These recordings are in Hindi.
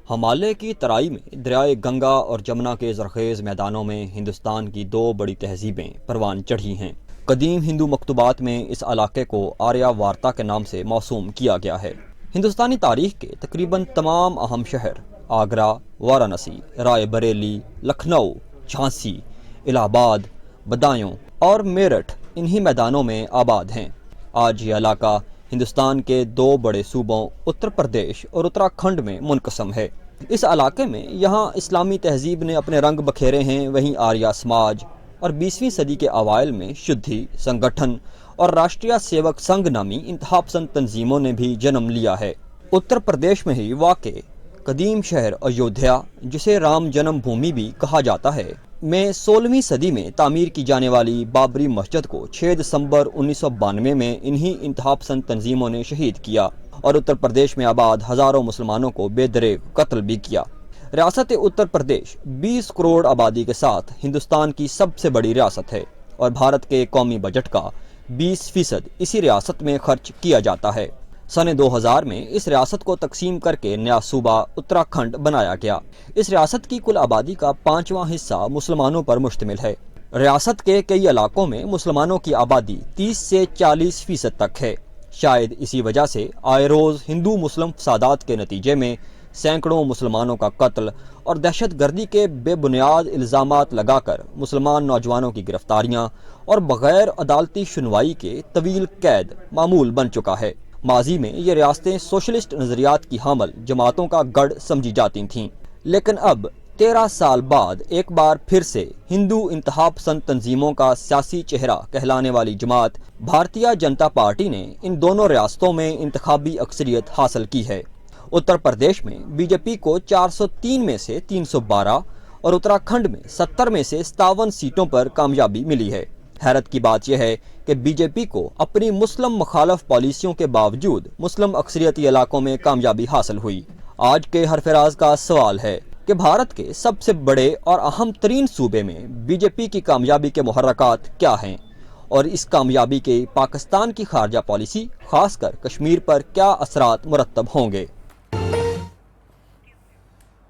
हिमालय की तराई में दरियाए गंगा और जमुना के ज़रख़ेज़ मैदानों में हिंदुस्तान की दो बड़ी तहज़ीबें परवान चढ़ी हैं। कदीम हिंदू मकतूबात में इस इलाके को आर्या वार्ता के नाम से मौसूम किया गया है। हिंदुस्तानी तारीख़ के तकरीबन तमाम अहम शहर आगरा, वाराणसी, रायबरेली, लखनऊ, झांसी, इलाहाबाद, बदायूं और मेरठ इन्हीं मैदानों में आबाद हैं। आज ये इलाका हिंदुस्तान के दो बड़े सूबों उत्तर प्रदेश और उत्तराखंड में मुनक़सम है। इस इलाके में यहाँ इस्लामी तहज़ीब ने अपने रंग बखेरे हैं, वहीं आर्या समाज और 20वीं सदी के अवाइल में शुद्धि संगठन और राष्ट्रीय सेवक संघ नामी इंतहा पसंद तंजीमों ने भी जन्म लिया है। उत्तर प्रदेश में ही वाक़े कदीम शहर अयोध्या, जिसे राम जन्मभूमि भी कहा जाता है, में 16वीं सदी में तामीर की जाने वाली बाबरी मस्जिद को 6 दिसंबर 1992 में इन्हीं इंतहा पसंद तंजीमों ने शहीद किया और उत्तर प्रदेश में आबाद हज़ारों मुसलमानों को बेदरेग कत्ल भी किया। रियासत उत्तर प्रदेश 20 करोड़ आबादी के साथ हिंदुस्तान की सबसे बड़ी रियासत है और भारत के कौमी बजट का 20% इसी रियासत में खर्च किया जाता है। सन 2000 में इस रियासत को तकसीम करके नया सूबा उत्तराखंड बनाया गया। इस रियासत की कुल आबादी का 5वां हिस्सा मुसलमानों पर मुश्तमिल है। रियासत के कई इलाकों में मुसलमानों की आबादी 30 से 40% तक है। शायद इसी वजह से आए रोज़ हिंदू मुस्लिम फसादात के नतीजे में सैकड़ों मुसलमानों का कत्ल और दहशत गर्दी के बेबुनियाद इल्ज़ामात लगाकर मुसलमान नौजवानों की गिरफ्तारियां और बग़ैर अदालती सुनवाई के तवील कैद मामूल बन चुका है। माजी में ये रियासतें सोशलिस्ट नज़रियात की हामल जमातों का गढ़ समझी जाती थीं, लेकिन अब 13 साल बाद एक बार फिर से हिंदू इंतहा पसंद तंजीमों का सियासी चेहरा कहलाने वाली जमात भारतीय जनता पार्टी ने इन दोनों रियासतों में इंतखाबी अक्सरियत हासिल की है। उत्तर प्रदेश में बीजेपी को 403 में से 312 और उत्तराखंड में 70 में से 57 सीटों पर कामयाबी मिली है। हैरत की बात यह है कि बीजेपी को अपनी मुस्लिम मुखालफ पॉलिसियों के बावजूद मुस्लिम अक्सरियती इलाकों में कामयाबी हासिल हुई। आज के हरफराज का सवाल है कि भारत के सबसे बड़े और अहम तरीन सूबे में बीजेपी की कामयाबी के मुहर्रकात क्या हैं और इस कामयाबी के पाकिस्तान की खारजा पॉलिसी खासकर कश्मीर पर क्या असरात मुरत्तब होंगे।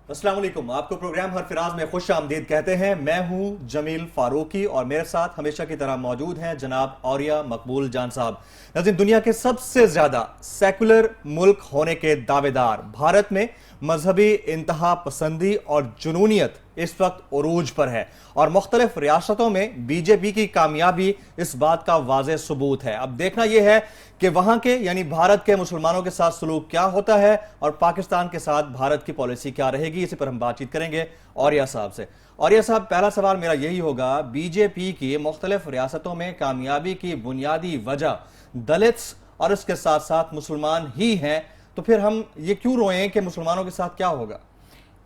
अस्सलाम वालेकुम, आपको प्रोग्राम हरफराज में खुश आमदीद कहते हैं। मैं हूं जमील फारूकी और मेरे साथ हमेशा की तरह मौजूद हैं जनाब औरिया मकबूल जान साहब। नाज़रीन, दुनिया के सबसे ज्यादा सेकुलर मुल्क होने के दावेदार भारत में मजहबी इंतहा पसंदी और जुनूनियत इस वक्त उरूज पर है और मुख्तलिफ रियासतों में बीजेपी की कामयाबी इस बात का वाज़ेह सबूत है। अब देखना यह है कि वहां के यानी भारत के मुसलमानों के साथ सलूक क्या होता है और पाकिस्तान के साथ भारत की पॉलिसी क्या रहेगी। इसी पर हम बातचीत करेंगे औरिया साहब से। औरिया साहब, पहला सवाल मेरा यही होगा, बीजेपी की मुख्तलिफ रियासतों में कामयाबी की बुनियादी वजह दलित्स और इसके साथ साथ मुसलमान ही हैं, तो फिर हम ये क्यों रोएं कि मुसलमानों के साथ क्या होगा?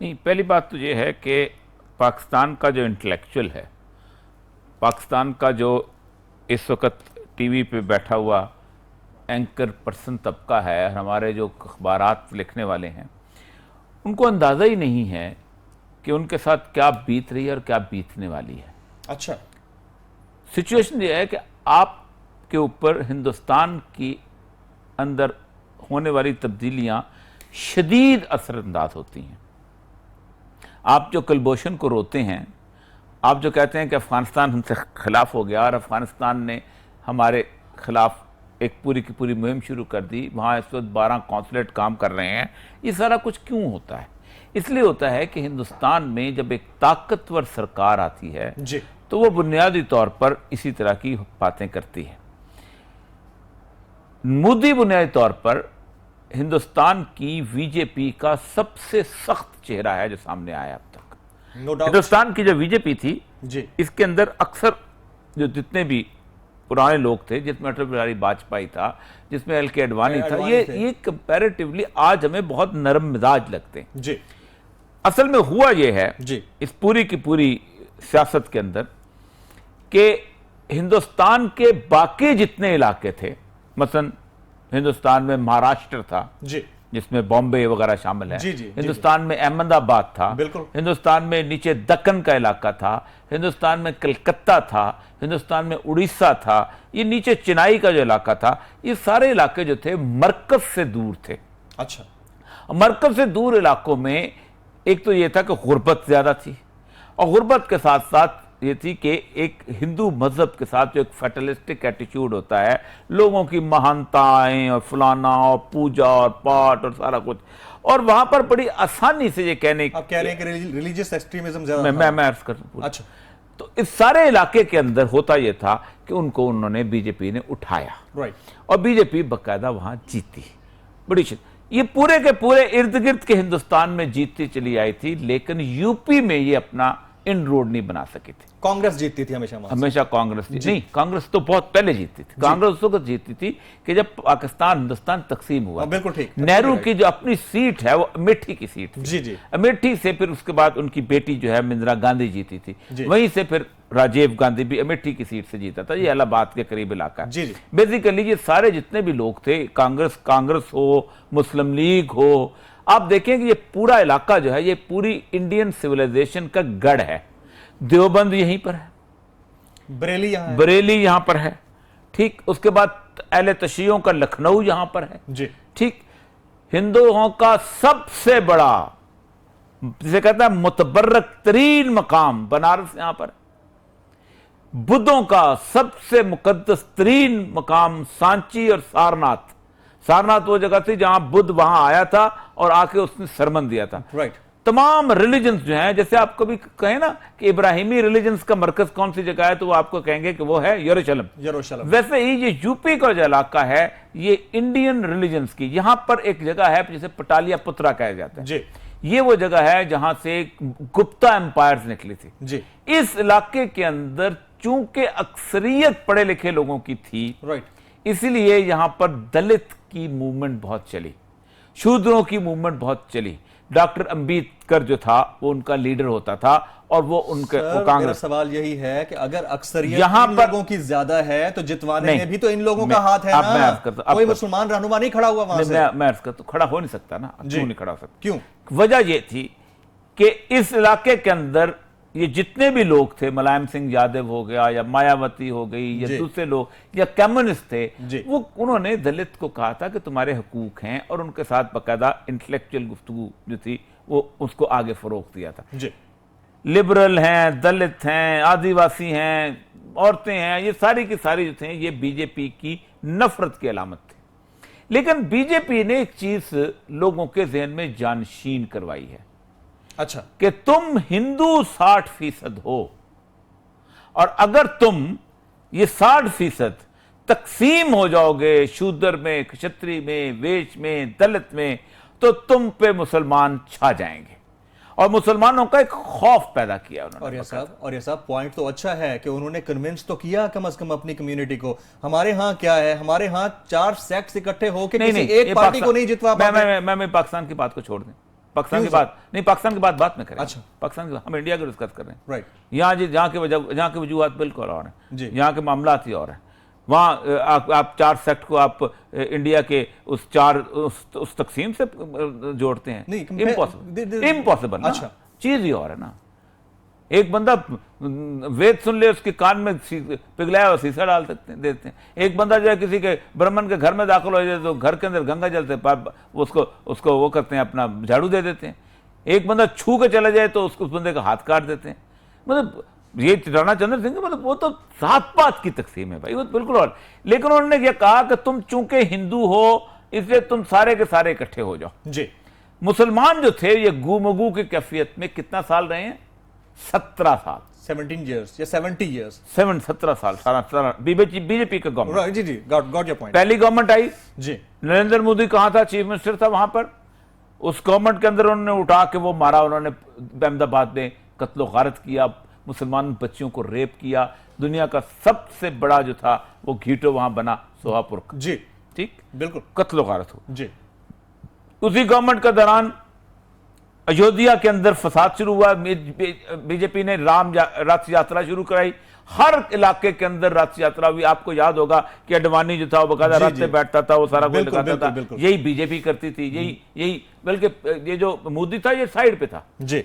नहीं, पहली बात तो ये है कि पाकिस्तान का जो इंटेलेक्चुअल है, पाकिस्तान का जो इस वक्त टीवी पे बैठा हुआ एंकर पर्सन तबका है, हमारे जो अखबारात लिखने वाले हैं, उनको अंदाज़ा ही नहीं है कि उनके साथ क्या बीत रही है और क्या बीतने वाली है। अच्छा, सिचुएशन ये है कि आपके ऊपर हिंदुस्तान की अंदर होने वाली तब्दीलियां शदीद असरअंदाज होती हैं। आप जो कुलभूषण को रोते हैं, आप जो कहते हैं कि अफ़गानिस्तान हमसे खिलाफ हो गया और अफ़गानिस्तान ने हमारे खिलाफ एक पूरी की पूरी मुहिम शुरू कर दी, वहाँ इस वक्त 12 कौंसलेट काम कर रहे हैं, ये सारा कुछ क्यों होता है? इसलिए होता है कि हिंदुस्तान में जब एक ताकतवर सरकार आती है जी, तो वो बुनियादी तौर पर इसी तरह की बातें करती है। मोदी बुनियादी तौर पर हिंदुस्तान की बीजेपी का सबसे सख्त चेहरा है जो सामने आया अब तक। No doubt. हिंदुस्तान की जो बीजेपी थी जी, इसके अंदर अक्सर जो जितने भी पुराने लोग थे, जिसमें अटल बिहारी वाजपेयी था, जिसमें एल के अडवाणी था, ये कंपैरेटिवली आज हमें बहुत नरम मिजाज लगते हैं। जी, असल में हुआ ये है जी, इस पूरी की पूरी सियासत के अंदर कि हिंदुस्तान के बाकी जितने इलाके थे, मसलन हिंदुस्तान में महाराष्ट्र था जी, जिसमें बॉम्बे वगैरह शामिल है, जी, जी, हिंदुस्तान में अहमदाबाद था, बिल्कुल, हिंदुस्तान में नीचे दक्कन का इलाका था, हिंदुस्तान में कलकत्ता था, हिंदुस्तान में उड़ीसा था, ये नीचे चेन्नई का जो इलाका था, ये सारे इलाके जो थे मरकज से दूर थे। अच्छा, मरकज से दूर इलाकों में एक तो ये था कि गुर्बत ज्यादा थी, और गुर्बत के साथ साथ ये थी कि एक हिंदू मजहब के साथ जो एक फैटलिस्टिक एटीट्यूड होता है, लोगों की महानताएं और फलाना और पूजा और पाठ और सारा कुछ, और वहां पर बड़ी आसानी से ये कहने, आप कह रहे हैं कि रिलीजियस एक्सट्रीमिज्म ज्यादा था। मैं अर्ज कर दूं। अच्छा, तो इस सारे इलाके के अंदर होता यह था कि उनको उन्होंने बीजेपी ने उठाया, राइट, और बीजेपी बकायदा वहां जीती। ये पूरे के पूरे इर्द गिर्द के हिंदुस्तान में जीतती चली आई थी, लेकिन यूपी में ये अपना इनरोड नहीं बना सकी थी। कांग्रेस जीतती थी हमेशा वहां से। हमेशा कांग्रेस नहीं, कांग्रेस तो बहुत पहले जीतती थी। कांग्रेस उस वक्त जीतती थी कि जब पाकिस्तान हिंदुस्तान तकसीम हुआ। बिल्कुल ठीक। नेहरू की जो अपनी सीट है वो अमेठी की सीट थी। जी जी। अमेठी से फिर उसके बाद उनकी बेटी जो है इंदिरा गांधी जीती थी, वहीं से फिर राजीव गांधी भी अमेठी की सीट से जीता था। ये इलाहाबाद के करीब इलाका है। जी जी। बेसिकली ये सारे जितने भी लोग थे, कांग्रेस हो, मुस्लिम लीग हो, आप देखें कि ये पूरा इलाका जो है ये पूरी इंडियन सिविलाइजेशन का गढ़ है। देवबंद यहीं पर है, बरेली यहां पर है, ठीक। उसके बाद अहले तशीयों का लखनऊ यहां पर है जी, ठीक। हिंदुओं का सबसे बड़ा, जिसे कहता है मुतबर्रक तरीन मकाम, बनारस यहां पर। बुद्धों का सबसे मुकद्दस तरीन मकाम सांची और सारनाथ। सारनाथ वो जगह थी जहां बुद्ध वहां आया था और आके उसने सरमन दिया था। राइट। तमाम रिलीजन्स जो हैं, जैसे आप कभी कहें ना कि इब्राहिमी रिलीजन्स का मरकज कौन सी जगह है, तो वो आपको कहेंगे कि वो है यरूशलेम। वैसे ही ये यूपी का जो इलाका है ये इंडियन रिलीजन्स की, यहां पर एक जगह है जिसे पटालिया पुत्रा कहा जाता है जी। ये वो जगह है जहां से गुप्ता एम्पायर्स निकली थी जी। इस इलाके के अंदर चूंकि अक्सरियत पढ़े लिखे लोगों की थी, राइट, इसलिए यहां पर दलित की मूवमेंट बहुत चली, शूद्रों की मूवमेंट बहुत चली। डॉक्टर अंबेडकर जो था वो उनका लीडर होता था, और वो उनके कांग्रेस। मेरा सवाल यही है कि अगर अक्सरियत यहां पर लोगों की ज्यादा है तो जितवाने में भी तो इन लोगों का हाथ है ना। कोई मुसलमान रहनुमा नहीं खड़ा हुआ वहां से। मैं तो खड़ा हो नहीं सकता ना, क्यों नहीं खड़ा हो सकता? क्यों? वजह ये थी कि इस इलाके के अंदर ये जितने भी लोग थे, मुलायम सिंह यादव हो गया या मायावती हो गई या दूसरे लोग या कम्युनिस्ट थे, वो उन्होंने दलित को कहा था कि तुम्हारे हकूक हैं, और उनके साथ बाकायदा इंटेलेक्चुअल गुफ्तगू जो थी वो उसको आगे फरोग दिया था। लिबरल हैं, दलित हैं, आदिवासी हैं, औरतें हैं, ये सारी की सारी जो थे ये बीजेपी की नफरत की अलामत थी। लेकिन बीजेपी ने एक चीज लोगों के जहन में जानशीन करवाई है, अच्छा, कि तुम हिंदू 60% हो, और अगर तुम ये 60% तकसीम हो जाओगे शूद्र में, क्षत्रिय में, वेश में, दलित में, तो तुम पे मुसलमान छा जाएंगे। और मुसलमानों का एक खौफ पैदा किया उन्होंने। और ये साहब पॉइंट तो अच्छा है कि उन्होंने कन्विंस तो किया कम से कम अपनी कम्युनिटी को। हमारे यहाँ क्या है, हमारे यहाँ 4 सेक्ट्स इकट्ठे होकर किसी एक पार्टी को नहीं जितवा पाते। मैं पाकिस्तान की बात को छोड़ दें, पाकिस्तान की बात नहीं, पाकिस्तान की बात बाद में करें। अच्छा, पाकिस्तान की, हम इंडिया की डिस्कस कर रहे हैं। राइट। यहाँ के वजूहात बिल्कुल और हैं, यहाँ के मामला ही और हैं। वहाँ आप 4 सेक्ट को आप इंडिया के उस तकसीम से जोड़ते हैं, इम्पॉसिबल। अच्छा, चीज ही और है ना। एक बंदा वेद सुन ले, उसके कान में पिघलाया हुआ शीशा डाल देते हैं। एक बंदा जो है किसी के ब्राह्मण के घर में दाखिल हो जाए तो घर के अंदर गंगा जल से उसको वो करते हैं, अपना झाड़ू दे देते हैं। एक बंदा छू के चला जाए तो उस बंदे का हाथ काट देते हैं। मतलब ये राणा चंद्र सिंह, मतलब वो तो जात पात की तकसीम है भाई, वो बिल्कुल। और लेकिन उन्होंने ये कहा कि तुम चूंकि हिंदू हो इसलिए तुम सारे के सारे इकट्ठे हो जाओ जी। मुसलमान जो थे ये गुमगू की कैफियत में कितना साल रहे हैं? 17 साल, 17 years या 70 years, 17 साल बीजेपी का गवर्नमेंट। जी जी, गॉट योर पॉइंट। पहली गवर्नमेंट आई जी, नरेंद्र मोदी कहां था, चीफ मिनिस्टर था वहां पर। उस गवर्नमेंट के अंदर उन्होंने उठा के वो मारा, उन्होंने अहमदाबाद में कत्लो गारत किया, मुसलमान बच्चियों को रेप किया। दुनिया का सबसे बड़ा जो था वो घीटो वहां बना, सोहापुर का। जी, ठीक, बिल्कुल, कत्लो गारत हो जी। उसी गवर्नमेंट का दौरान अयोध्या के अंदर फसाद शुरू हुआ। बीजेपी ने रथ यात्रा शुरू कराई, हर इलाके के अंदर रथ यात्रा हुई। आपको याद होगा कि अडवाणी जो था वो बकायदा रथ से बैठता था, वो सारा कुछ दिखाता था। यही बीजेपी करती थी, यही बल्कि ये जो मोदी था ये साइड पे था जी।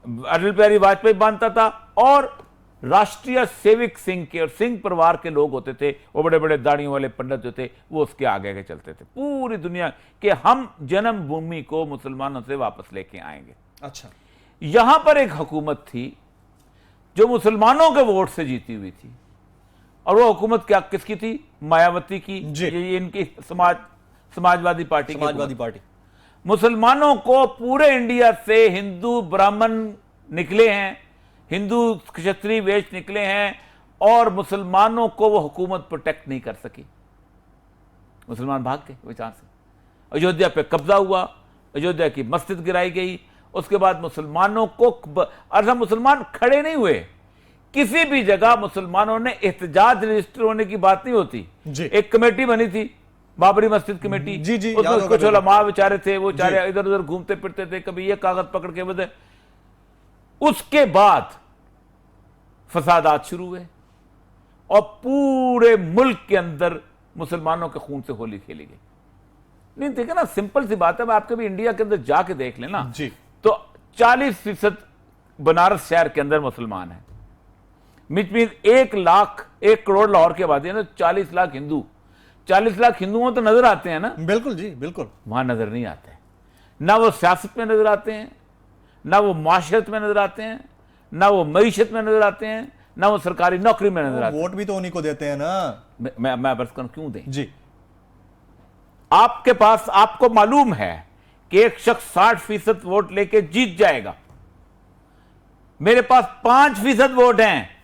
अटल बिहारी वाजपेयी बांधता था, और राष्ट्रीय सेविक सिंह के और सिंह परिवार के लोग होते थे, वो बड़े बड़े दाढ़ियों वाले पंडित जो थे वो उसके आगे के चलते थे। पूरी दुनिया के हम जन्मभूमि को मुसलमानों से वापस लेके आएंगे। अच्छा, यहां पर एक हुकूमत थी जो मुसलमानों के वोट से जीती हुई थी, और वो हुकूमत क्या किसकी थी? मायावती की, जी। ये इनकी समाजवादी पार्टी की समाजवादी हुकूमत। पार्टी। मुसलमानों को पूरे इंडिया से हिंदू ब्राह्मण निकले हैं, हिंदू क्षत्रिय वैश्य निकले हैं, और मुसलमानों को वो हुकूमत प्रोटेक्ट नहीं कर सकी। मुसलमान भाग गए वहां से, अयोध्या पे कब्जा हुआ, अयोध्या की मस्जिद गिराई गई। उसके बाद मुसलमानों को अच्छा, मुसलमान खड़े नहीं हुए किसी भी जगह। मुसलमानों ने एहतजाज रजिस्टर होने की बात नहीं होती। जी। एक कमेटी बनी थी, बाबरी मस्जिद कमेटी। जी, जी, उसमें याद होगा कुछ उलमा बेचारे थे, वो जी। चारे इधर उधर घूमते फिरते थे, कभी ये कागज पकड़ के बदे। उसके बाद फसादात शुरू हुए और पूरे मुल्क के अंदर मुसलमानों के खून से होली खेली गई। नहीं देखा ना, सिंपल सी बात है, मैं आपके भी इंडिया के अंदर जाके देख लेना जी। तो 40% बनारस शहर के अंदर मुसलमान है। मिच मीन 1 करोड़ लाहौर की आबादी है ना, 40 लाख हिंदू। 40 लाख हिंदुओं तो नजर आते हैं ना, बिल्कुल जी, बिल्कुल। वहां नजर नहीं आते हैं। ना वो सियासत में नजर आते हैं, ना वो माशरत में नजर आते हैं, ना वो मईशत में नजर आते हैं, ना वो सरकारी नौकरी में नजर आते हैं। वोट भी तो उन्हीं को देते हैं ना। मैं बस करूं, क्यों दें? जी। आपके पास, आपको मालूम है कि एक शख्स 60% वोट लेके जीत जाएगा। मेरे पास 5% वोट हैं।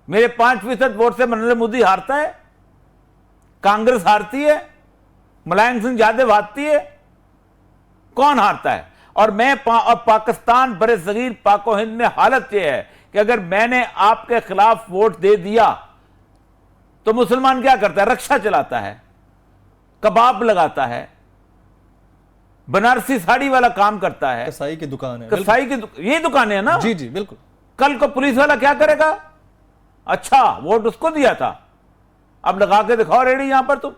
मेरे 5% वोट से नरेंद्र मोदी हारता है, कांग्रेस हारती है, मुलायम सिंह यादव हारती है, कौन हारता है? और मैं और पाकिस्तान बड़े सगीर पाको हिंद में हालत यह है कि अगर मैंने आपके खिलाफ वोट दे दिया तो मुसलमान क्या करता है? रक्षा चलाता है, कबाब लगाता है, बनारसी साड़ी वाला काम करता है, कसाई की दुकान है। कसाई की ये दुकानें है ना। जी जी, बिल्कुल। कल को पुलिस वाला क्या करेगा? अच्छा, वोट उसको दिया था, अब लगा के दिखाओ रेडी यहां पर तुम।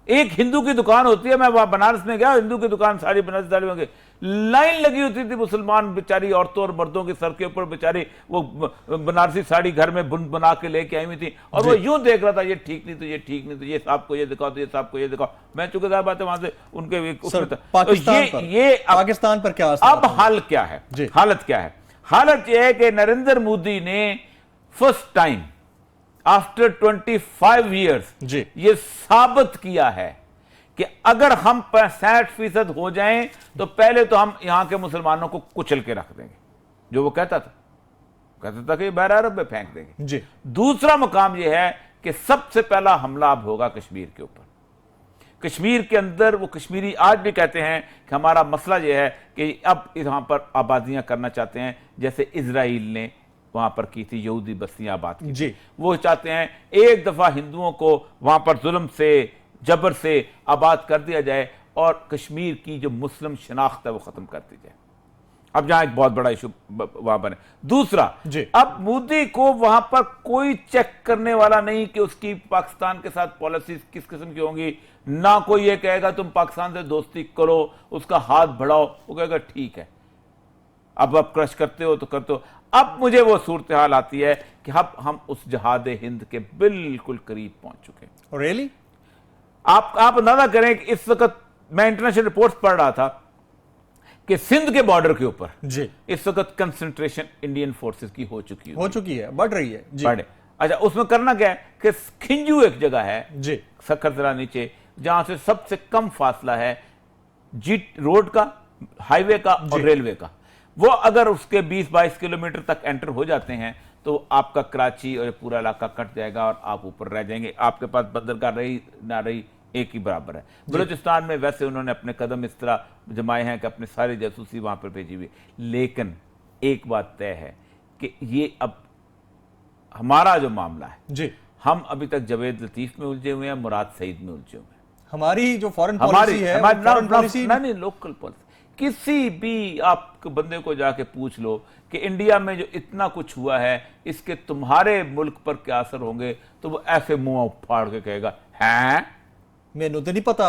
एक हिंदू की दुकान होती है, मैं वहां बनारस में गया, हिंदू की दुकान साड़ी बनारसी साड़ी में, लाइन लगी होती थी, मुसलमान बेचारी औरतों और मर्दों के सर के ऊपर बेचारी वो बनारसी साड़ी घर में बुन बना के लेके आई हुई थी, और वो यूं देख रहा था, ये ठीक नहीं तो ये ठीक नहीं तो ये साहब को ये दिखाओ, तो ये साहब को ये दिखाओ। मैं चूंकि साहब बात है वहां से उनके पाकिस्तान पर क्या अब हाल क्या है? हालत क्या है? हालत यह है कि नरेंद्र मोदी ने फर्स्ट टाइम आफ्टर 25 ईयर्स ये साबित किया है कि अगर हम 65% हो जाएं तो पहले तो हम यहां के मुसलमानों को कुचल के रख देंगे, जो वो कहता था कि बहर अरब में फेंक देंगे जी। दूसरा मुकाम यह है कि सबसे पहला हमला अब होगा कश्मीर के ऊपर। कश्मीर के अंदर वो कश्मीरी आज भी कहते हैं कि हमारा मसला यह है कि अब यहां पर आबादियां करना चाहते हैं, जैसे इजराइल ने वहां पर की थी, यहूदी बस्तियां आबाद की जी। वो चाहते हैं एक दफा हिंदुओं को वहां पर जुल्म से, जबर से आबाद कर दिया जाए और कश्मीर की जो मुस्लिम शनाख्त है वो खत्म कर दी जाए। अब जहां एक बहुत बड़ा इशू वहां बने। दूसरा, अब मोदी को वहां पर कोई चेक करने वाला नहीं कि उसकी पाकिस्तान के साथ पॉलिसी किस किस्म की होंगी। ना कोई ये कहेगा तुम पाकिस्तान से दोस्ती करो, उसका हाथ बढ़ाओ, वो कहेगा ठीक है, अब आप क्रश करते हो तो करते हो। अब मुझे वो सूरत हाल आती है कि अब हम उस जहाद हिंद के बिल्कुल करीब पहुंच चुके हैं। रियली? आप अंदाजा करें कि इस वक्त मैं इंटरनेशनल रिपोर्ट्स पढ़ रहा था कि सिंध के बॉर्डर के ऊपर जी इस वक्त कंसंट्रेशन इंडियन फोर्सेस की हो चुकी है, बढ़ रही है जी। बढ़े। अच्छा, उसमें करना क्या है कि खिंजू एक जगह है जी, सखर जरा नीचे, जहां से सबसे कम फासला है जी रोड का, हाईवे का और रेलवे का। वो अगर उसके 20-22 किलोमीटर तक एंटर हो जाते हैं तो आपका कराची और पूरा इलाका कट जाएगा और आप ऊपर रह जाएंगे। आपके पास बंदरगाह रही ना रही एक ही बराबर है। बलूचिस्तान में वैसे उन्होंने अपने कदम इस तरह जमाए हैं कि अपने सारे जासूसी वहां पर भेजी हुई। लेकिन एक बात तय है कि ये अब हमारा जो मामला है जी, हम अभी तक जवेद लतीफ में उलझे हुए हैं, मुराद सईद में उलझे हुए हैं। हमारी जो फॉरेन पॉलिसी है, नहीं लोकल पॉलिसी। किसी भी आप बंदे को जाके पूछ लो कि इंडिया में जो इतना कुछ हुआ है इसके तुम्हारे मुल्क पर क्या असर होंगे, तो वो ऐसे मुंह फाड़ के कहेगा हैं मैंने तो नहीं पता।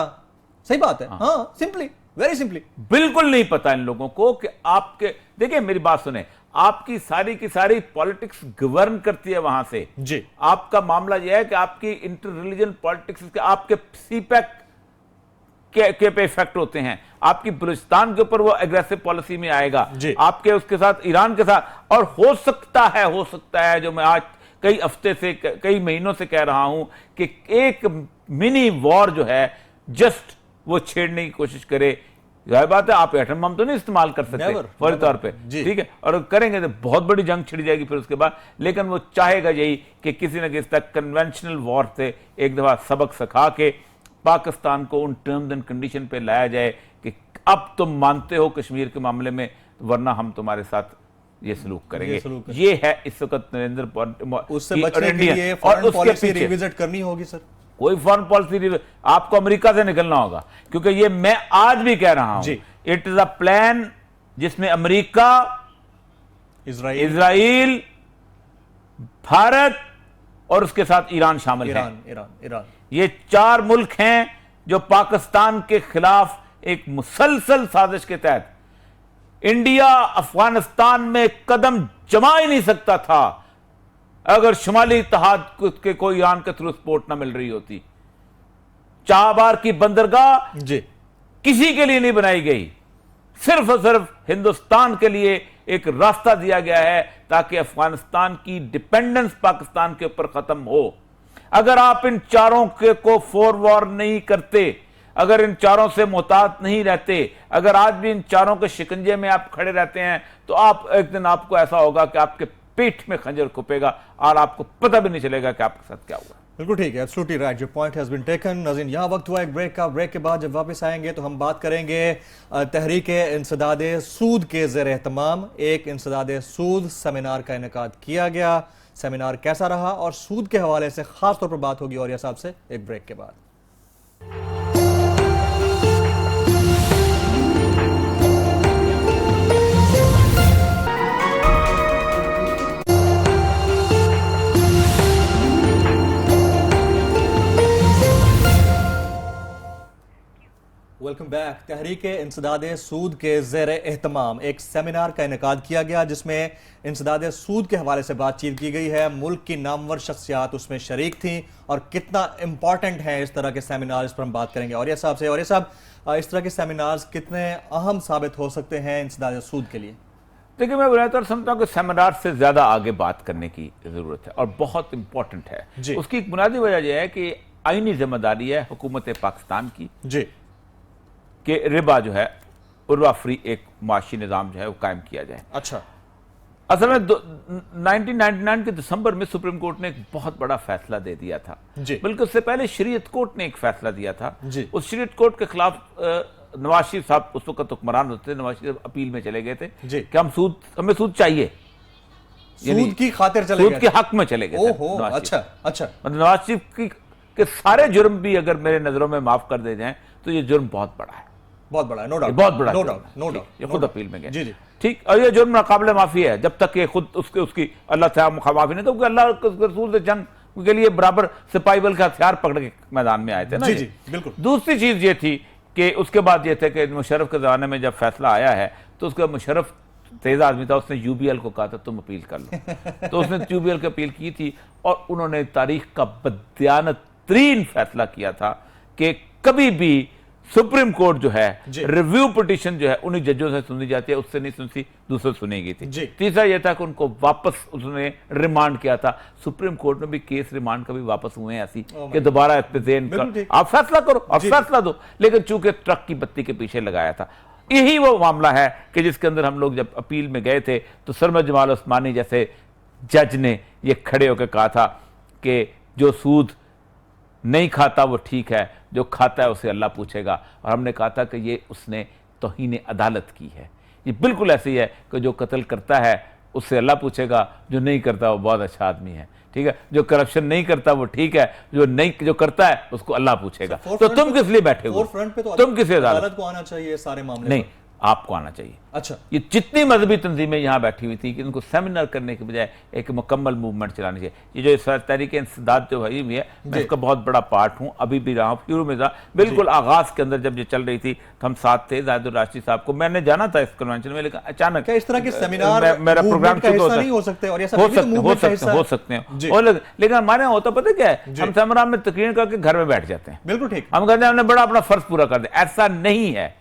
सही बात है। हाँ, सिंपली, वेरी सिंपली बिल्कुल नहीं पता इन लोगों को कि आपके, देखिए मेरी बात सुने, आपकी सारी की सारी पॉलिटिक्स गवर्न करती है वहां से जी। आपका मामला यह है कि आपकी इंटर रिलीजन पॉलिटिक्स, आपके सीपैक के पे इफेक्ट होते हैं, आपकी बलूचिस्तान के ऊपर वो एग्रेसिव पॉलिसी में आएगा, जी। आपके उसके साथ ईरान के साथ, और हो सकता है जो मैं आज कई हफ्ते से कई महीनों से कह रहा हूं कि एक मिनी वॉर जो है जस्ट वो छेड़ने की कोशिश करे। जाहिर बात है आप एटम बम तो नहीं इस्तेमाल कर सकते फौरी तौर पे, ठीक है, और करेंगे तो बहुत बड़ी जंग छिड़ जाएगी फिर उसके बाद, लेकिन वो चाहेगा यही कि किसी न किसी तक कन्वेंशनल वॉर से एक दफा सबक सिखा के पाकिस्तान को उन टर्म्स एंड कंडीशन पे लाया जाए कि अब तुम मानते हो कश्मीर के मामले में, वरना हम तुम्हारे साथ ये सलूक करेंगे। ये है इस वक्त नरेंद्र उससे बचने के लिए फॉरेन पॉलिसी रिविजिट करनी होगी सर। कोई फॉरेन पॉलिसी आपको अमेरिका से निकलना होगा, क्योंकि ये मैं आज भी कह रहा हूं, इट इज अ प्लान जिसमें अमेरिका, इजराइल, भारत और उसके साथ ईरान शामिल है। ईरान ये 4 मुल्क हैं जो पाकिस्तान के खिलाफ एक मुसलसल साजिश के तहत, इंडिया अफगानिस्तान में कदम जमा ही नहीं सकता था अगर शुमाली इत्तेहाद के कोई ईरान के थ्रू सपोर्ट ना मिल रही होती। चाबार की बंदरगाह किसी के लिए नहीं बनाई गई, सिर्फ और सिर्फ हिंदुस्तान के लिए एक रास्ता दिया गया है ताकि अफगानिस्तान की डिपेंडेंस पाकिस्तान के ऊपर खत्म हो। अगर आप इन चारों को फॉरवर्ड नहीं करते, अगर इन चारों से मोहतात नहीं रहते, अगर आज भी इन चारों के शिकंजे में आप खड़े रहते हैं, तो आप एक दिन आपको ऐसा होगा कि आपके पेट में खंजर खुपेगा और आपको पता भी नहीं चलेगा कि आपके साथ क्या हुआ। बिल्कुल ठीक है, absolutely right, your point has been taken. नाज़रीन, यहाँ वक्त हुआ एक ब्रेक का। ब्रेक के बाद जब वापस आएंगे तो हम बात करेंगे तहरीक-ए-इंसदाद सूद के ज़ेर एहतमाम एक इंसदाद सूद सेमिनार का इनेकाद किया गया। सेमिनार कैसा रहा और सूद के हवाले से खास तौर पर बात होगी औरिया साहब से एक ब्रेक के बाद। Welcome back. तहरीक-ए-इंसदाद सूद के ज़ेर एहतमाम एक सेमिनार का इनेकाद किया गया जिसमें इंसदाद सूद के हवाले से बातचीत की गई है। मुल्क की नामवर शख्सियात उसमें शरीक थी और कितना इंपॉर्टेंट है इस तरह के सेमिनार, इस पर हम बात करेंगे औरिया साहब से। औरिया साहब, इस तरह के सेमिनार्स कितने अहम साबित हो सकते हैं इंसदाद सूद के लिए? देखिए, मैं बेहतर समझता हूँ कि सेमिनार से ज्यादा आगे बात करने की जरूरत है और बहुत इंपॉर्टेंट है। उसकी एक बुनियादी वजह यह है कि आईनी जिम्मेदारी है हुकूमत पाकिस्तान की कि रिबा जो है उर्वा फ्री एक माशी निज़ाम जो है वो कायम किया जाए। अच्छा, असल में 1999 के दिसंबर में सुप्रीम कोर्ट ने एक बहुत बड़ा फैसला दे दिया था, बल्कि उससे पहले शरीयत कोर्ट ने एक फैसला दिया था। उस शरीयत कोर्ट के खिलाफ नवाज शरीफ साहब उस वक्त हुक्मरान होते थे, नवाज शरीफ अपील में चले गए थे कि हमें सूद चाहिए, सूद की खातिर चले गए, सूद के हक में चले गए। अच्छा, मतलब नवाज शरीफ के सारे जुर्म भी अगर मेरे नजरों में माफ कर दे जाएं तो ये जुर्म बहुत बड़ा है, बहुत बड़ा है, नो डाउट, बहुत बड़ा, नो डाउट, ये खुद अपील में गए। ठीक, और ये जुर्म नाकाबिले माफी है जब तक ये खुद उसकी अल्लाह से माफी नहीं, तो अल्लाह रसूल से जंग के लिए बराबर सिपाही बल का हथियार पकड़ के मैदान में आए थे ना। जी, बिल्कुल। दूसरी चीज ये थी कि उसके बाद ये थे कि मुशर्रफ के जमाने में जब फैसला आया है तो उसका मुशर्रफ तेज आदमी था, उसने यूबीएल को कहा था तुम अपील कर लो, तो उसने यूबीएल की अपील की थी और उन्होंने तारीख का बदयानतरीन फैसला किया था कि कभी भी सुप्रीम कोर्ट जो है रिव्यू पिटीशन जो है उन्हीं जजों से सुनी जाती है, उससे नहीं सुनती, दूसरे सुनी गई थी। तीसरा यह था कि उनको वापस उसने रिमांड किया था। सुप्रीम कोर्ट में भी केस रिमांड कभी वापस हुए हैं ऐसी कि दोबारा आप फैसला करो और फैसला दो, लेकिन चूंकि ट्रक की बत्ती के पीछे लगाया था। यही वो मामला है कि जिसके अंदर हम लोग जब अपील में गए थे तो सरमद जमाल उस्मानी जैसे जज ने ये खड़े होकर कहा था कि जो सूद नहीं खाता वो ठीक है, जो खाता है उसे अल्लाह पूछेगा, और हमने कहा था कि ये उसने तौहीन अदालत की है। ये बिल्कुल ऐसे ही है कि जो कत्ल करता है उससे अल्लाह पूछेगा, जो नहीं करता वो बहुत अच्छा आदमी है, ठीक है, जो करप्शन नहीं करता वो ठीक है, जो करता है उसको अल्लाह पूछेगा। तो तुम किस लिए बैठे हो? फ्रंट पे तो तुम किस अदालत को आना चाहिए सारे मामले नहीं, आपको आना चाहिए। अच्छा, ये जितनी मजहबी तंजीमें यहाँ बैठी हुई थी कि उनको सेमिनार करने के बजाय एक मुकम्मल मूवमेंट चलानी चाहिए। ये जो इस तहरीक इंसदाद जो हुई है, मैं इसका बहुत बड़ा पार्ट हूँ, अभी भी रहा हूँ, शुरू में था, बिल्कुल आगाज के अंदर जब ये चल रही थी तो हम साथ थे। जाहिदुर राशि साहब को मैंने जाना था इस कन्वेंशन में, लेकिन अचानक क्या इस तरह के सेमिनार मेरा प्रोग्राम का हिस्सा नहीं हो सकते? और ऐसा हो भी तो सकते movement का हिस्सा हो है। सकते हैं जी। और लेकिन हमारे यहाँ होता पता क्या है, हम सेमिनार में तकरीर करके घर में बैठ जाते हैं। बिल्कुल ठीक। हम कहते हैं हमने बड़ा अपना फर्ज पूरा कर दिया। ऐसा नहीं है,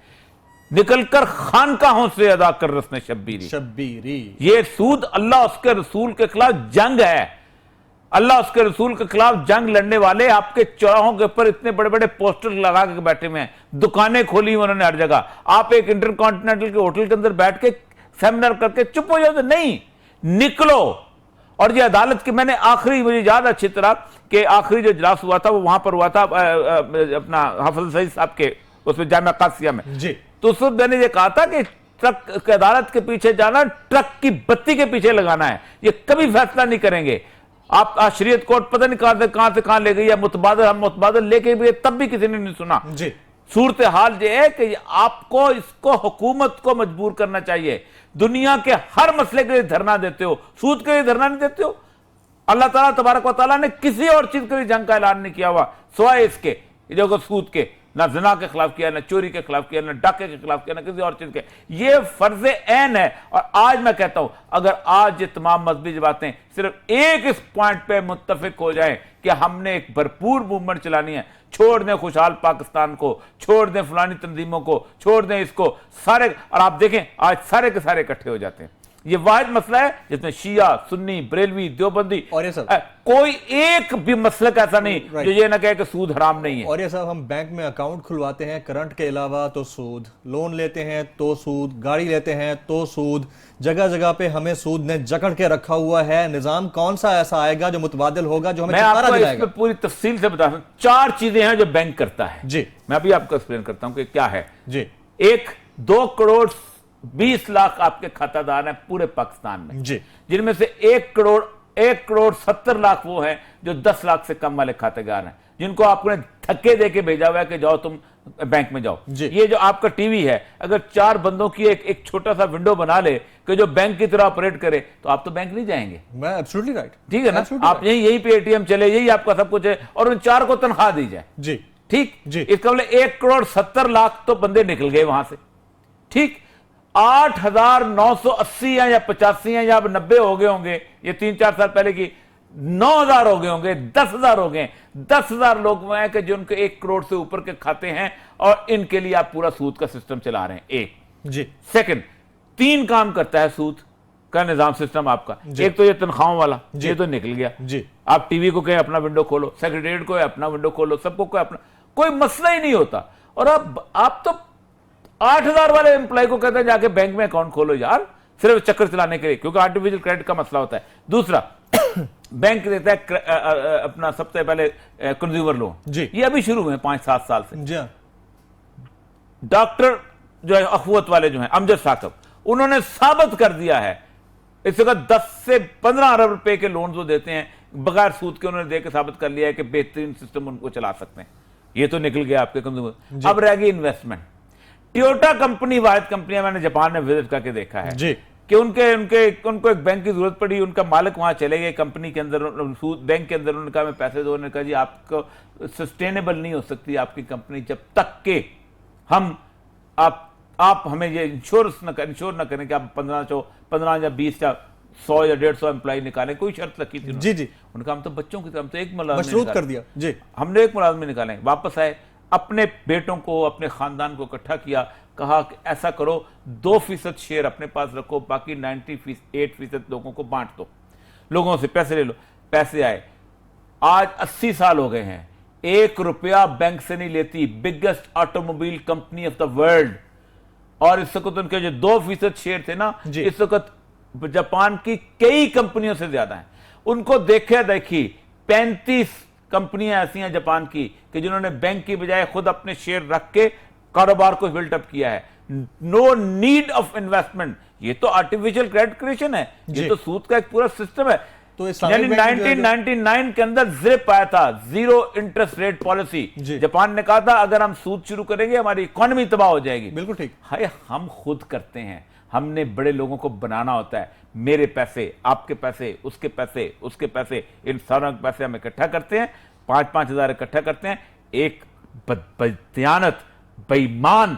निकलकर खानकाहों से अदा कर रस्म शब्बीरी। ये सूद अल्लाह उसके रसूल के खिलाफ जंग है। अल्लाह उसके रसूल के खिलाफ जंग लड़ने वाले आपके चौराहों के ऊपर इतने बड़े बड़े पोस्टर लगा के बैठे हुए हैं, दुकानें खोली उन्होंने हर जगह। आप एक इंटरकॉन्टिनेंटल के होटल के अंदर बैठ के सेमिनार करके चुप हो जाते, नहीं, निकलो। और ये अदालत की मैंने आखिरी, मुझे याद अच्छी तरह कि आखिरी जो इजलास हुआ था वो वहां पर हुआ था अपना हाफिज सईद साहब के उसमें जामिया कासिया में जी। तो उस वक्त मैंने ये कहा था कि ट्रक की अदालत के पीछे जाना, ट्रक की बत्ती के पीछे लगाना है, ये कभी फैसला नहीं करेंगे। आप शरीयत कोर्ट पता नहीं कहां से कहां ले गई, या मुतबादल, हम मुतबादल लेके भी तब भी किसी ने नहीं सुना। जी। सूरत हाल ये है कि आपको इसको हुकूमत को मजबूर करना चाहिए। दुनिया के हर मसले के लिए धरना देते हो, सूद के लिए धरना नहीं देते हो। अल्लाह ताला तबारक व तआला ने किसी और चीज के लिए जंग का ऐलान नहीं किया हुआ सिवाय इसके जो सूद के। ना ज़िना के खिलाफ किया, ना चोरी के खिलाफ किया, ना डाके के खिलाफ किया, ना किसी और चीज के। ये फर्ज ऐन है। और आज मैं कहता हूं, अगर आज ये तमाम मजहबी जमातें सिर्फ एक इस पॉइंट पे मुत्तफिक हो जाएं कि हमने एक भरपूर मूवमेंट चलानी है, छोड़ दें खुशहाल पाकिस्तान को, छोड़ दें फलानी तंजीमों को, छोड़ दें इसको सारे, और आप देखें आज सारे के सारे इकट्ठे हो जाते हैं। ये वाहिद मसला है जिसमें शिया, सुन्नी, बरेलवी, देवबंदी, और ये सब कोई एक भी मसलक ऐसा नहीं जो ये ना कहे कि सूद हराम नहीं है। और ये सब हम बैंक में अकाउंट खुलवाते हैं करंट के अलावा तो सूद, लोन लेते हैं तो सूद, गाड़ी लेते हैं तो सूद, जगह जगह पे हमें सूद ने जकड़ के रखा हुआ है। निजाम कौन सा ऐसा आएगा जो मुतबादिल होगा, जो हमें मैं छुटकारा आपको दिलाएगा? इसमें पूरी तफसील से बता सकता हूं। 4 चीजें हैं जो बैंक करता है। जी। मैं अभी आपको एक्सप्लेन करता हूं कि क्या है। जी। 2 करोड़ 20 लाख आपके खातादार हैं पूरे पाकिस्तान में, जी। जिनमें से 1 करोड़ 70 लाख वो हैं जो 10 लाख से कम वाले खातेदार हैं, जिनको आपने धक्के देके भेजा हुआ है कि जाओ तुम बैंक में जाओ। ये जो आपका टीवी है, अगर 4 बंदों की एक छोटा सा विंडो बना ले कि जो बैंक की तरह ऑपरेट करे, तो आप तो बैंक नहीं जाएंगे। मैं एब्सोल्युटली राइट। ठीक है ना? आप यही पे एटीएम चले, यही आपका सब कुछ है, और उन 4 को तनख्वाह दी जाए। जी। ठीक जी। इसका मतलब 1 करोड़ 70 लाख तो बंदे निकल गए वहां से। ठीक, 8,980 या 85 या 90 हो गए होंगे, ये 3-4 साल पहले की 9,000 हो गए होंगे, 10,000 हो गए। 10,000 लोग वो हैं कि जिनके 1 करोड़ से ऊपर के खाते हैं, और इनके लिए आप पूरा सूद का सिस्टम चला रहे हैं। एक जी। सेकंड, 3 काम करता है सूद का निजाम सिस्टम आपका। एक तो ये तनख्वाहों वाला, ये तो निकल गया। जी। आप टीवी को कहें अपना विंडो खोलो, सेक्रेटरीट को अपना विंडो खोलो, सबको कोई अपना, कोई मसला ही नहीं होता। और आप तो 8,000 वाले एम्प्लॉय को कहते हैं जाके बैंक में अकाउंट खोलो यार, सिर्फ चक्कर चलाने के लिए, क्योंकि आर्टिफिशियल क्रेडिट का मसला होता है। दूसरा, बैंक देता है अपना सबसे पहले कंज्यूमर लोन। जी। ये अभी शुरू हुए 5-7 साल से। जी। डॉक्टर जो है अखवत वाले जो हैं, अमजद साकब, उन्होंने साबित कर दिया है इस वक्त 10 से 15 अरब रुपए के लोन जो देते हैं बगैर सूद के, उन्होंने देकर साबित कर लिया है कि बेहतरीन सिस्टम उनको चला सकते हैं। ये तो निकल गया आपके कंज्यूमर। अब रह गई इन्वेस्टमेंट। टोयोटा कंपनी वाहिद कंपनियां मैंने जापान में विजिट करके देखा है जी। कि उनको एक बैंक की जरूरत पड़ी, उनका मालिक वहां चले गए कंपनी के अंदर, बैंक के अंदर, उन्होंने कहा मैं पैसे दो। उन्होंने कहा जी आपको सस्टेनेबल नहीं हो सकती आपकी कंपनी जब तक के हम आप हमें ये इंश्योर ना करें कि आप 15 या 20 या 100 या 150 एम्प्लॉय निकालें। कोई शर्त रखी थी जी। जी। उनका हम तो बच्चों की तरह, हम तो एक मुलाजिम मशरूत कर दिया। जी। हमने एक मुलाजिम निकाले, वापस आए, अपने बेटों को, अपने खानदान को इकट्ठा किया, कहा कि ऐसा करो 2% शेयर अपने पास रखो, बाकी 98% लोगों को बांट दो, लोगों से पैसे ले लो। पैसे आए। आज 80 साल हो गए हैं, 1 रुपया बैंक से नहीं लेती, biggest automobile company of the world. और इस वक्त उनके जो 2% शेयर थे ना, इस वक्त जापान की कई कंपनियों से ज्यादा हैं। उनको देखी 35 कंपनियां ऐसी हैं जापान की कि जिन्होंने बैंक की बजाय खुद अपने शेयर रख के कारोबार को बिल्डअप किया है। No need of investment. ये तो आर्टिफिशियल क्रेडिट क्रिएशन है, ये तो सूद का एक पूरा सिस्टम है। तो इस्लामिक यानी बैंक जो है 1999 के अंदर जिप आया था, जीरो इंटरेस्ट रेट पॉलिसी। जी। जापान ने कहा था अगर हम सूद शुरू करेंगे हमारी इकोनॉमी तबाह हो जाएगी। बिल्कुल ठीक। हाय, हम खुद करते हैं, हमने बड़े लोगों को बनाना होता है। मेरे पैसे, आपके पैसे, उसके पैसे, उसके पैसे, इन सारों के पैसे हम इकट्ठा करते हैं, 5-5 हजार इकट्ठा करते हैं, एक बदयानत बेईमान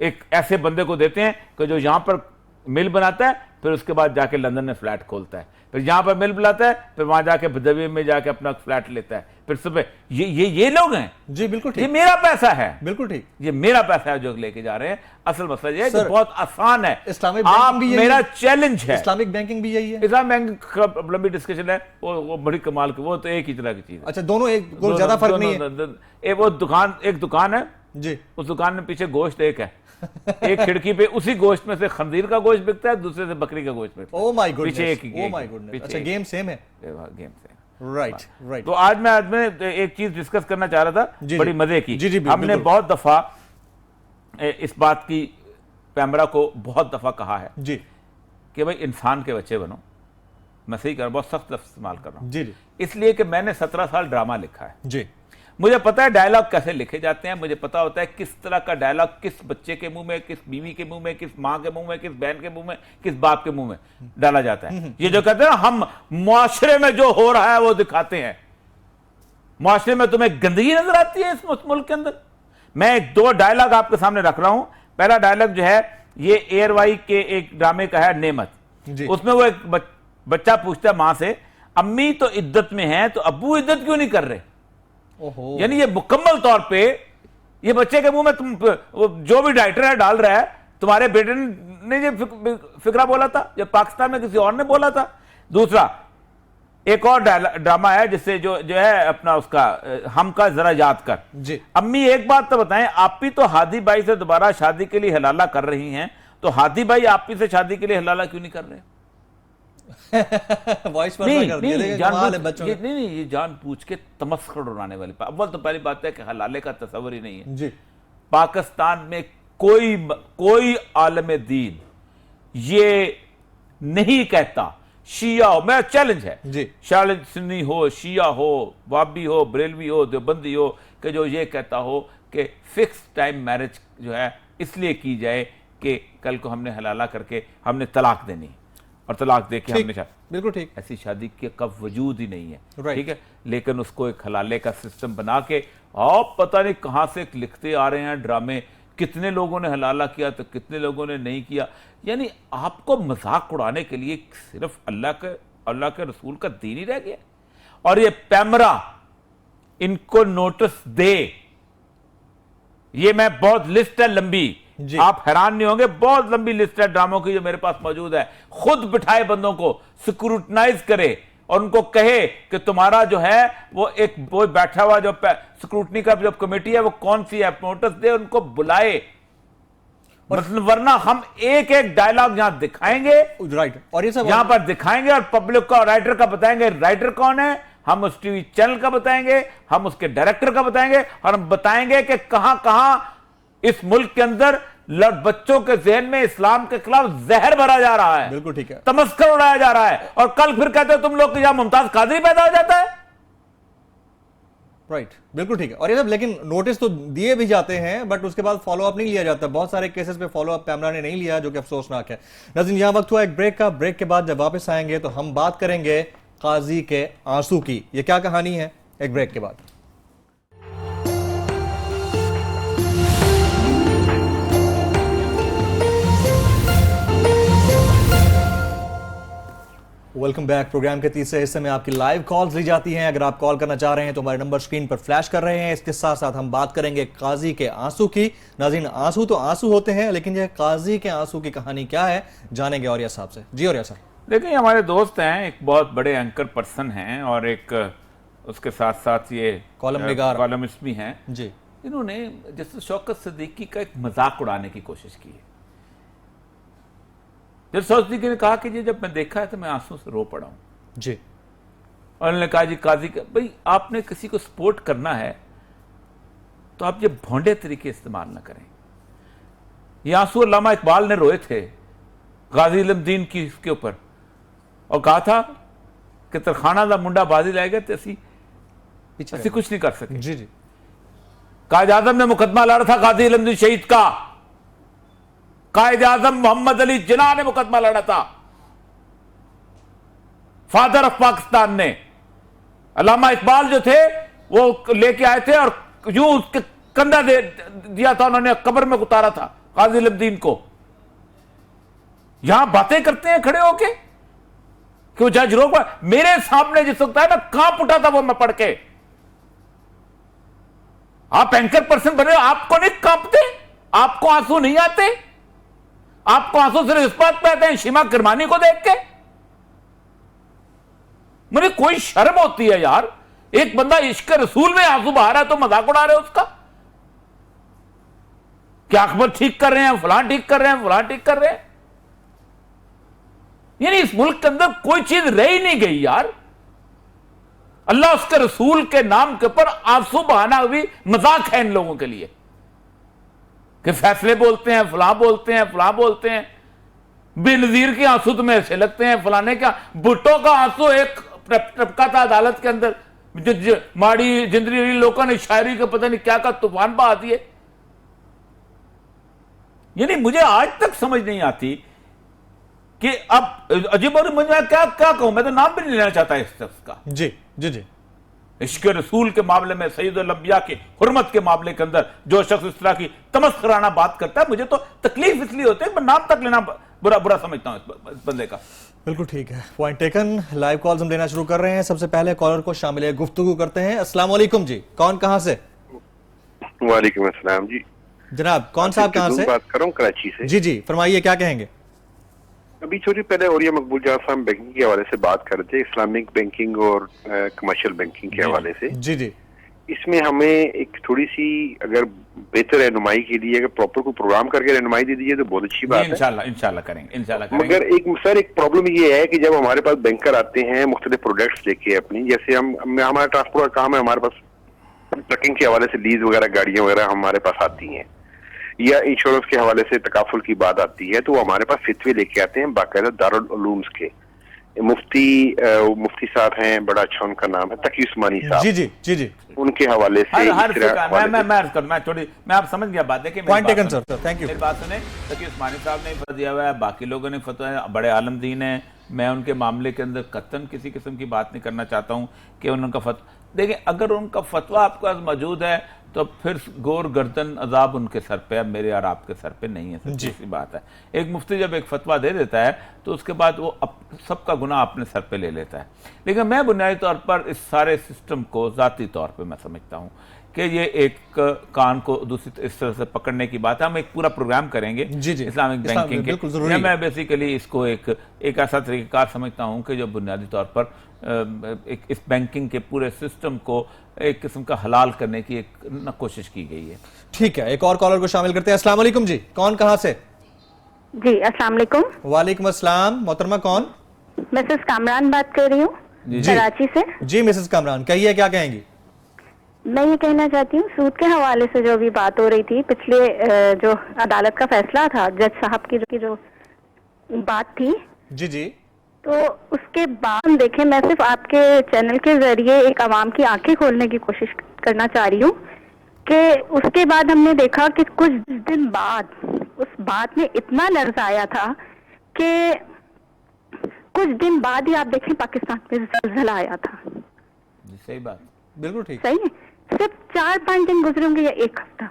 एक ऐसे बंदे को देते हैं कि जो यहां पर मिल बनाता है, फिर उसके बाद जाके लंदन में फ्लैट खोलता है, फिर यहां पर मिल बनाता है, फिर वहां जाके अबुधाबी में जाके अपना फ्लैट लेता है, फिर सुबह ये लोग हैं। जी बिल्कुल ये ठीक, मेरा पैसा है, बिल्कुल ठीक। ये मेरा पैसा है जो लेके जा रहे हैं। असल मसला ये है कि सर, बहुत आसान है। इस्लामिक आप बैंकिंग भी यही मेरा है? चैलेंज है। इस्लामिक बैंकिंग भी यही है? इस्लाम बैंक का लंबी डिस्कशन है, वो बड़ी कमाल की, वो तो एक ही तरह की चीज है। अच्छा, दोनों एक कोई ज्यादा फर्क नहीं है? वो एक दुकान है जी। उस दुकान में पीछे गोश्त एक है, एक खिड़की पे उसी गोश्त में से खंजीर का गोश्त बिकता है, दूसरे से बकरी का गोश्त बिकता है। ओ माय गुडनेस, पीछे एक ही ओ माय गुडनेस। पीछे अच्छा, एक- गेम सेम है? गेम से। Right right. तो आज मैं एक चीज डिस्कस करना चाह रहा था, जी, बड़ी जी। मजे की। जी, जी, हमने बिल्कुल। बहुत दफा इस बात की पैमरा को बहुत दफा कहा है जी कि भाई इंसान के बच्चे बनो। मैं सही कर रहा हूं, बहुत सख्त लफ्ज इस्तेमाल कर रहा हूं, जी जी इसलिए कि मैंने 17 साल ड्रामा लिखा है। जी। मुझे पता है डायलॉग कैसे लिखे जाते हैं, मुझे पता होता है किस तरह का डायलॉग किस बच्चे के मुंह में, किस बीवी के मुंह में, किस मां के मुंह में, किस बहन के मुंह में, किस बाप के मुंह में डाला जाता है। ये जो कहते हैं ना, हम मुआशरे में जो हो रहा है वो दिखाते हैं। मुआशरे में तुम्हें गंदगी नजर आती है इस मुल्क के अंदर। मैं 2 डायलॉग आपके सामने रख रहा हूं। पहला डायलॉग जो है ये एयरवाई के एक ड्रामे का है, नेमत। जी। उसमें वो एक बच्चा पूछता है मां से, अम्मी तो इद्दत में है तो अब्बू इद्दत क्यों नहीं कर रहे? ओहो। यानी ये मुकम्मल तौर पे ये बच्चे के मुंह में तुम जो भी डायरेक्टर है डाल रहा है, तुम्हारे बेटे ने ये फिक्रा बोला था, जब पाकिस्तान में किसी और ने बोला था। दूसरा एक और ड्रामा है जिससे जो है अपना उसका हम का जरा याद कर। जी। अम्मी एक बात तो बताएं, आप भी तो हादी भाई से दोबारा शादी के लिए हलाला कर रही हैं, तो हादी भाई आप भी से शादी के लिए हलाला क्यों नहीं कर रहे? वॉइस पर नहीं कर नहीं, दिया, जान कमाल है बूझ- बच्चों ये का। नहीं, ये जान पूछ के तमस्खुर उड़ाने वाली बात। अव्वल तो पहली बात है कि हलाले का तस्वर ही नहीं है। जी पाकिस्तान में कोई आलम दीन ये नहीं कहता, शिया हो, मेरा चैलेंज है जी। शालिद सुन्नी हो, शिया हो, वाबी हो, बरेलवी हो, देवबंदी हो, कि जो ये कहता हो कि फिक्स टाइम मैरिज जो है इसलिए की जाए कि कल को हमने हलाला करके हमने तलाक देनी और तलाक दे के हमने बिल्कुल ठीक। ऐसी शादी के कब वजूद ही नहीं है। Right. ठीक है, लेकिन उसको एक हलाले का सिस्टम बना के आप पता नहीं कहां से लिखते आ रहे हैं ड्रामे, कितने लोगों ने हलाला किया तो कितने लोगों ने नहीं किया। यानी आपको मजाक उड़ाने के लिए सिर्फ अल्लाह के रसूल का दीन ही रह गया। और ये पैमरा इनको नोटिस दे, ये मैं बहुत लिस्ट है लंबी, जी। आप हैरान नहीं होंगे, बहुत लंबी लिस्ट है ड्रामों की जो मेरे पास मौजूद है। खुद बिठाए बंदों को, स्क्रूटनाइज करे और उनको कहे कि तुम्हारा जो है वो बैठा हुआ जो स्क्रूटनी का जो कमेटी है वो कौन सी है, नोटिस दे, उनको बुलाए। मतलब वरना हम एक एक डायलॉग यहां दिखाएंगे, राइट। और ये सब यहां पर दिखाएंगे और पब्लिक का, राइटर का बताएंगे राइटर कौन है, हम उस टीवी चैनल का बताएंगे, हम उसके डायरेक्टर का बताएंगे, और हम बताएंगे कि कहां कहां इस मुल्क के अंदर बच्चों के जहन में इस्लाम के खिलाफ जहर भरा जा रहा है, बिल्कुल ठीक है। तमस्कर उड़ाया जा रहा है। और कल फिर कहते हो तुम लोग कि यहां मुमताज कादरी पैदा हो जाता है। राइट, बिल्कुल ठीक है। और ये सब लेकिन नोटिस तो दिए भी जाते हैं, बट उसके बाद फॉलो अप नहीं लिया जाता। बहुत सारे केसेस पे फॉलो अप पैमरा ने नहीं लिया, जो कि अफसोसनाक है। नाज़रीन, यहां वक्त हुआ एक ब्रेक का। ब्रेक के बाद जब वापस आएंगे तो हम बात करेंगे काजी के आंसू की। ये क्या कहानी है, एक ब्रेक के बाद। Welcome back. प्रोग्राम के तीसरे हिस्से में आपकी लाइव कॉल्स ली जाती हैं। अगर आप कॉल करना चाह रहे हैं तो हमारे नंबर स्क्रीन पर फ्लैश कर रहे हैं। इसके साथ साथ हम बात करेंगे काजी के आंसू की। नाज़रीन, आंसू तो आंसू होते हैं, लेकिन यह काजी के आंसू की कहानी क्या है, जानेंगे औरिया साहब से। जी औरिया साहब। देखिए, हमारे दोस्त हैं, एक बहुत बड़े एंकर पर्सन हैं और एक उसके साथ साथ ये कॉलमिस्ट भी हैं जी। इन्होंने जैसे शौकत सिद्दीकी का एक मजाक उड़ाने की कोशिश की है। जब शौकत सिद्दीकी ने कहा कि जी जब मैं देखा है तो मैं आंसू से रो पड़ा हूं जी। और उन्होंने कहा जी काजी का भाई आपने किसी को सपोर्ट करना है तो आप ये भोंडे तरीके इस्तेमाल ना करें। ये आंसू अल्लामा इकबाल ने रोए थे गाजी इल्म दीन की के ऊपर और कहा था कि तरखाना दा मुंडा बाजी लै गया तो पीछे असी कुछ नहीं कर सके। जी जी कायद आजम ने मुकदमा लड़ा था गाजी लंदन शहीद का, कायद आजम मोहम्मद अली जिन्ना ने मुकदमा लड़ा था, फादर ऑफ पाकिस्तान ने। अल्लामा इकबाल जो थे वो लेके आए थे और यूं उसके कंधा दे दिया था, उन्होंने कब्र में उतारा था गाजी लंदन को। यहां बातें करते हैं खड़े होके कि वो जज रोक पा, मेरे सामने जिस वक्त है ना कांप उठा था वो मैं पढ़ के। आप एंकर पर्सन बने, आपको नहीं कांपते? आपको आंसू नहीं आते? आपको आंसू सिर्फ इस बात पे आते हैं शिमा किरमानी को देख के? मुझे कोई शर्म होती है यार, एक बंदा इश्क रसूल में आंसू बहा रहा है तो मजाक उड़ा रहे हो उसका। क्या अकबर ठीक कर रहे हैं, फलां ठीक कर रहे हैं, फलां ठीक कर रहे हैं। यानी इस मुल्क के अंदर कोई चीज रह ही नहीं गई यार। अल्लाह उसके रसूल के नाम के ऊपर आंसू बहाना भी मजाक है इन लोगों के लिए कि फैसले बोलते हैं, फलां बोलते हैं, फलां बोलते हैं। बेनजीर के आंसू तुम्हें ऐसे लगते हैं, फलाने का। भुट्टो का आंसू एक टपका था अदालत के अंदर, जो माड़ी जिंदगी लोगों ने शायरी के पता नहीं क्या का तूफान बहा दिए। यानी मुझे आज तक समझ नहीं आती कि अब अजीब और मैं क्या क्या कहूं, मैं तो नाम भी नहीं लेना चाहता इस शख्स का। जी जी जी इश्क रसूल के मामले में, सैयदुल अंबिया के हुर्मत के मामले के अंदर जो शख्स इस तरह की तमस्खराना बात करता है, मुझे तो तकलीफ इसलिए होती है, मैं नाम तक लेना बुरा बुरा समझता हूं इस बंदे का। बिल्कुल ठीक है, पॉइंट टेकन। लाइव कॉल्स हम लेना शुरू कर रहे हैं। सबसे पहले कॉलर को शामिल गुफ्तगू करते हैं। अस्सलाम वालेकुम जी, कौन कहां से? वालेकुम अस्सलाम जी। जनाब कौन साहब कहां से? बात कर रहा हूं कराची से। जी जी फरमाइए, क्या कहेंगे? अभी थोड़ी पहले औरिया मकबूल जान साहब बैंकिंग के हवाले से बात कर रहे थे, इस्लामिक बैंकिंग और कमर्शियल बैंकिंग के हवाले से। जी जी इसमें हमें एक थोड़ी सी अगर बेहतर रहनुमाई के लिए अगर प्रॉपर को प्रोग्राम करके रहनुमाई दे दीजिए तो बहुत अच्छी बात है। इंशाल्लाह करेंगे। मगर एक प्रॉब्लम ये है कि जब हमारे पास बैंकर आते हैं मुख्तलिफ प्रोडक्ट्स लेके अपनी, जैसे हमारा ट्रांसपोर्ट का काम है, हमारे पास ट्रकिंग के हवाले से लीज वगैरह गाड़ियां वगैरह हमारे पास आती हैं, या इंश्योरेंस के हवाले से तकाफुल की बात आती है, तो वो हमारे पास फितवे लेके आते हैं बाकायदा दारुल उलूम्स के। मुफ्ती साहब हैं, बड़ा अच्छा उनका नाम है, तकी उस्मानी साहब। जी जी जी जी उनके हवाले से मैं आप समझ गया बात है कि point taken sir, thank you. मेरी बात सुने, तकी उस्मानी साहब ने फतवा दिया हुआ है, बाकी लोगों ने फतवा है, बड़े आलम दीन है। मैं उनके मामले के अंदर कतन किसी किस्म की बात नहीं करना चाहता हूं कि उनका फतवा, देखिए अगर उनका फतवा आपके पास मौजूद है तो फिर गोर गर्दन अजाब उनके सर पे है, मेरे और आपके सर पे नहीं है। सच्ची सी बात है, एक मुफ्ती जब एक फतवा दे देता है तो उसके बाद वो सबका गुनाह अपने सर पे ले लेता है। लेकिन मैं बुनियादी तौर पर इस सारे सिस्टम को ज़ाती तौर पे मैं समझता हूँ कि ये एक कान को दूसरी इस तरह से पकड़ने की बात है। हम एक पूरा प्रोग्राम करेंगे इस्लामिक बैंकिंग के। मैं बेसिकली इसको एक ऐसा तरीक़ाकार समझता हूँ कि जो बुनियादी तौर पर एक इस बैंकिंग के पूरे सिस्टम को एक किस्म का हलाल करने की एक कोशिश की गई है। ठीक है, एक और कॉलर को शामिल करते हैं। अस्सलाम वालेकुम जी, कौन कहां से? जी अस्सलाम वालेकुम। वालेकुम अस्सलाम, मोहतरमा कौन? मिसेस कामरान बात कर रही हूँ कराची से। जी मिसेस कामरान, कहिए क्या कहेंगी? मैं ये कहना चाहती हूँ सूद के हवाले से जो भी बात हो रही थी, पिछले जो अदालत का फैसला था, जज साहब की जो बात थी, जी जी, तो उसके बाद हम देखें, मैं सिर्फ आपके चैनल के जरिए एक आवाम की आंखें खोलने की कोशिश करना चाह रही हूँ कि उसके बाद हमने देखा कि कुछ दिन बाद उस बात में इतना लर्ज आया था कि कुछ दिन बाद ही आप देखें पाकिस्तान में ज़लज़ला आया था। सही बात, बिल्कुल ठीक, सही है। सिर्फ 4-5 दिन गुजरे होंगे या एक हफ्ता,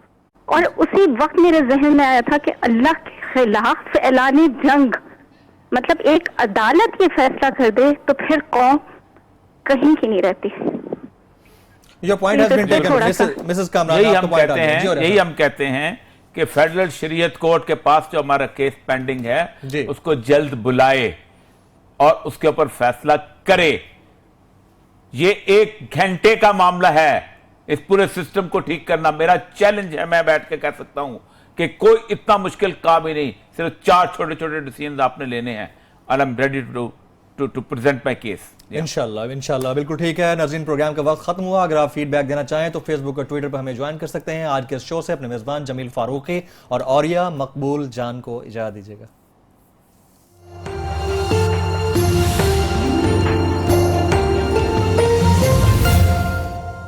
और उसी वक्त मेरे जहन में आया था कि अल्लाह के खिलाफ ऐलान जंग, मतलब एक अदालत ये फैसला कर दे तो फिर कौम कहीं की नहीं रहती। Your point has been taken, Mrs. Kamran, यही हम कहते हैं कि फेडरल शरीयत कोर्ट के पास जो हमारा केस पेंडिंग है उसको जल्द बुलाए और उसके ऊपर फैसला करे। ये 1 घंटे का मामला है इस पूरे सिस्टम को ठीक करना। मेरा चैलेंज है, मैं बैठ के कह सकता हूं कि कोई इतना मुश्किल काम ही नहीं, सिर्फ 4 छोटे छोटे डिसीजन आपने लेने हैं। I am ready to present my case. इंशाल्लाह बिल्कुल ठीक है। नाज़रीन, प्रोग्राम का वक्त खत्म हुआ। अगर आप फीडबैक देना चाहें तो फेसबुक और ट्विटर पर हमें ज्वाइन कर सकते हैं। आज के इस शो से अपने मेजबान जमील फारूकी और औरिया मकबूल जान को इजाज़त दीजिएगा।